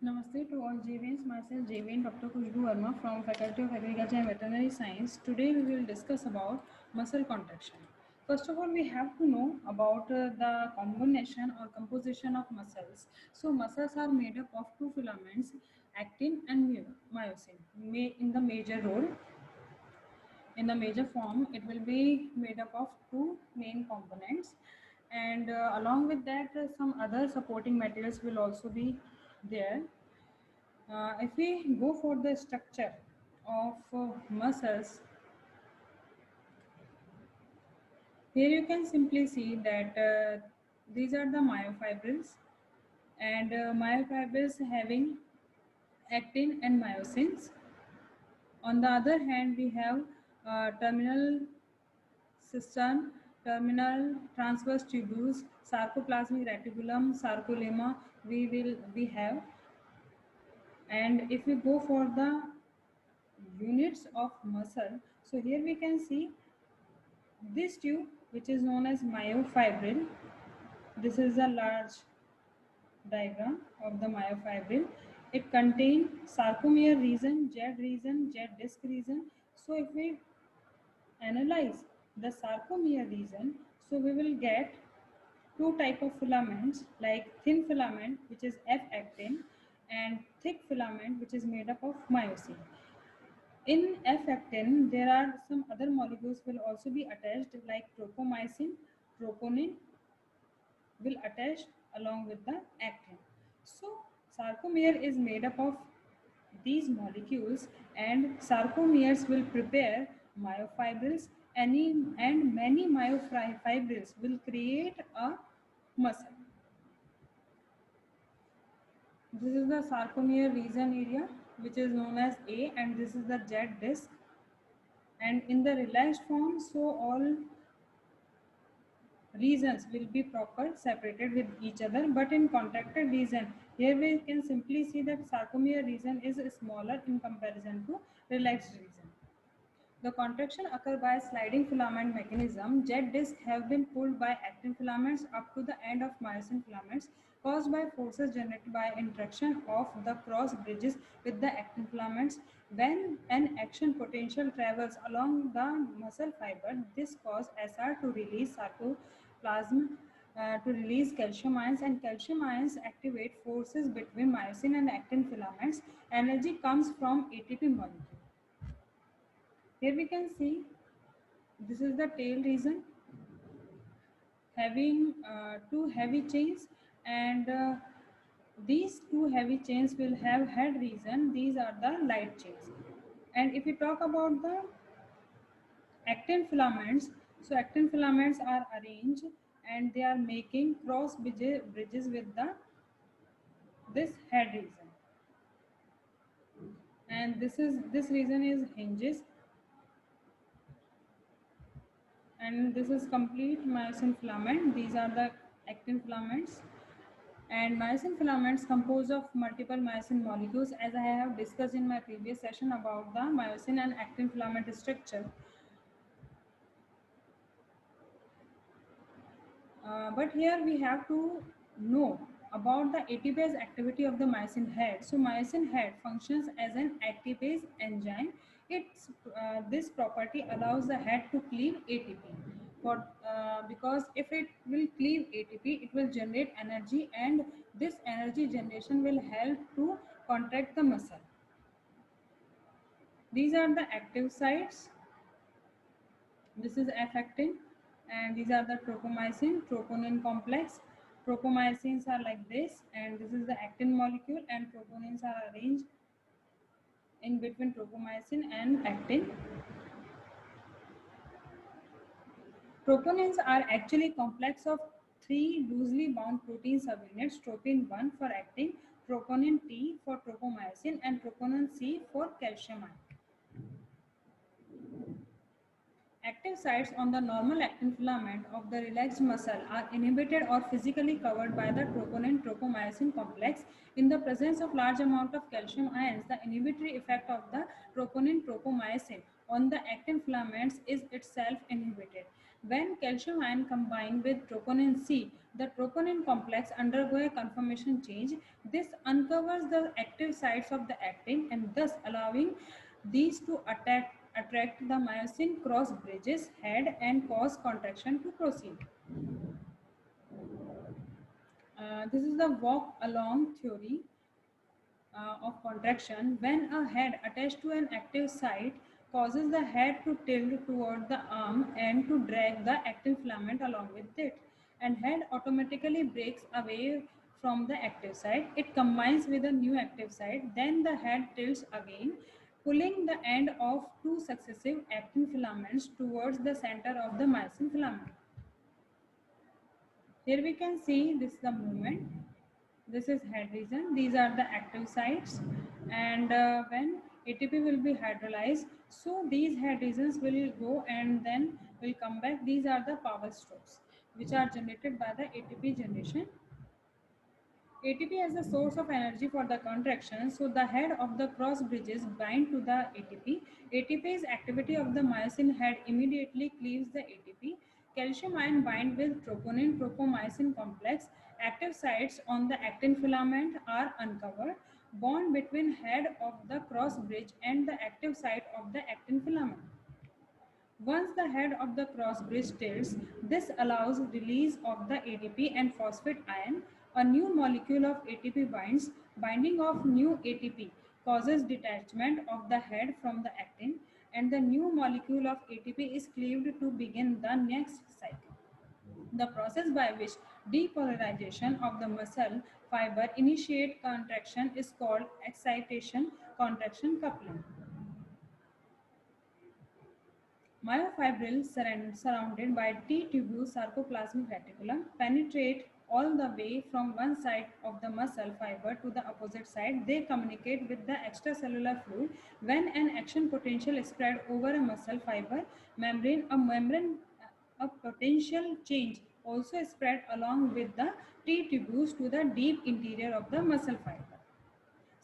Namaste to all JVNs. Myself JVN Dr. Khushbu Verma from Faculty of Agriculture and Veterinary Science. Today we will discuss about muscle contraction. First of all, we have to know about the combination or composition of muscles. So muscles are made up of two filaments, actin and myosin. In the major role, in the major form, it will be made up of two main components, and along with that, some other supporting materials will also be there. If we go for the structure of muscles, here you can simply see that these are the myofibrils, and myofibrils having actin and myosins. On the other hand, we have terminal cistern, terminal transverse tubules, sarcoplasmic reticulum, sarcolemma. We have, and if we go for the units of muscle, so here we can see this tube, which is known as myofibril. This is a large diagram of the myofibril. It contains sarcomere region, Z disc region. So if we analyze the sarcomere region, so we will get two type of filaments, like thin filament, which is F actin, and thick filament, which is made up of myosin. In F-actin, there are some other molecules will also be attached, like tropomycin, troponin will attach along with the actin. So sarcomere is made up of these molecules, and sarcomeres will prepare myofibrils, and many myofibrils will create a muscle. This is the sarcomere region area, which is known as A, and this is the Z disc. And in the relaxed form, so all regions will be proper separated with each other, but in contracted region, here we can simply see that sarcomere region is smaller in comparison to relaxed region. The contraction occur by a sliding filament mechanism. Jet discs have been pulled by actin filaments up to the end of myosin filaments, caused by forces generated by interaction of the cross bridges with the actin filaments. When an action potential travels along the muscle fiber, this causes SR to release sarcoplasm to release calcium ions, and calcium ions activate forces between myosin and actin filaments. Energy comes from ATP molecule. Here we can see this is the tail region having two heavy chains, and these two heavy chains will have head region. These are the light chains. And if we talk about the actin filaments, so actin filaments are arranged and they are making cross bridges with the this head region, and this region is hinges, and this is complete myosin filament. These are the actin filaments, and myosin filaments composed of multiple myosin molecules, as I have discussed in my previous session about the myosin and actin filament structure. But here we have to know about the ATPase activity of the myosin head. So myosin head functions as an ATPase enzyme. This property allows the head to cleave ATP. Because if it will cleave ATP, it will generate energy, and this energy generation will help to contract the muscle. These are the active sites. This is F-actin, and these are the tropomycin, troponin complex. Tropomycins are like this, and this is the actin molecule, and troponins are arranged in between tropomycin and actin. Troponins are actually complex of three loosely bound protein subunits: tropin 1 for actin, troponin T for tropomycin, and troponin C for calcium ion. Active sites on the normal actin filament of the relaxed muscle are inhibited or physically covered by the troponin tropomyosin complex. In the presence of large amount of calcium ions, the inhibitory effect of the troponin tropomyosin on the actin filaments is itself inhibited. When calcium ion combine with troponin C, the troponin complex undergo a conformation change. This uncovers the active sites of the actin and thus allowing these to attract the myosin cross bridges head and cause contraction to proceed. This is the walk along theory of contraction. When a head attached to an active site causes the head to tilt toward the arm and to drag the active filament along with it, and head automatically breaks away from the active site. It combines with a new active site, then the head tilts again, pulling the end of two successive actin filaments towards the center of the myosin filament. Here we can see this is the movement. This is head region. These are the active sites, and when ATP will be hydrolyzed, so these head regions will go and then will come back. These are the power strokes which are generated by the ATP generation. ATP as the source of energy for the contraction, so the head of the cross bridges bind to the ATP. ATP's activity of the myosin head immediately cleaves the ATP. Calcium ion bind with troponin tropomyosin complex. Active sites on the actin filament are uncovered. Bond between head of the cross bridge and the active site of the actin filament. Once the head of the cross bridge tilts, this allows release of the ADP and phosphate ion. A new molecule of ATP binds. Binding of new ATP causes detachment of the head from the actin, and the new molecule of ATP is cleaved to begin the next cycle. The process by which depolarization of the muscle fiber initiate contraction is called excitation contraction coupling. Myofibrils surrounded by T-tubule sarcoplasmic reticulum penetrate all the way from one side of the muscle fiber to the opposite side. They communicate with the extracellular fluid. When an action potential is spread over a muscle fiber a potential change also is spread along with the T-tubules to the deep interior of the muscle fiber.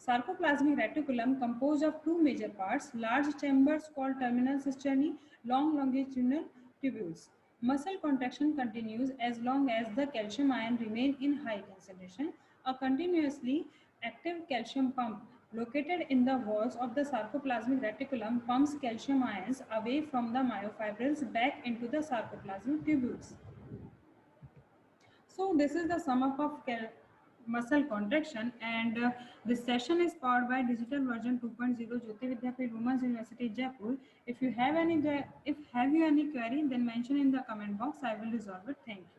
Sarcoplasmic reticulum composed of two major parts, large chambers called terminal cisternae, long longitudinal tubules. Muscle contraction continues as long as the calcium ion remain in high concentration. A continuously active calcium pump located in the walls of the sarcoplasmic reticulum pumps calcium ions away from the myofibrils back into the sarcoplasmic tubules. So this is the sum up of muscle contraction, and this session is powered by digital version 2.0 Jyoti Vidyapeeth Women's University Jaipur. If you have any query, then mention in the comment box. I will resolve it. Thank you.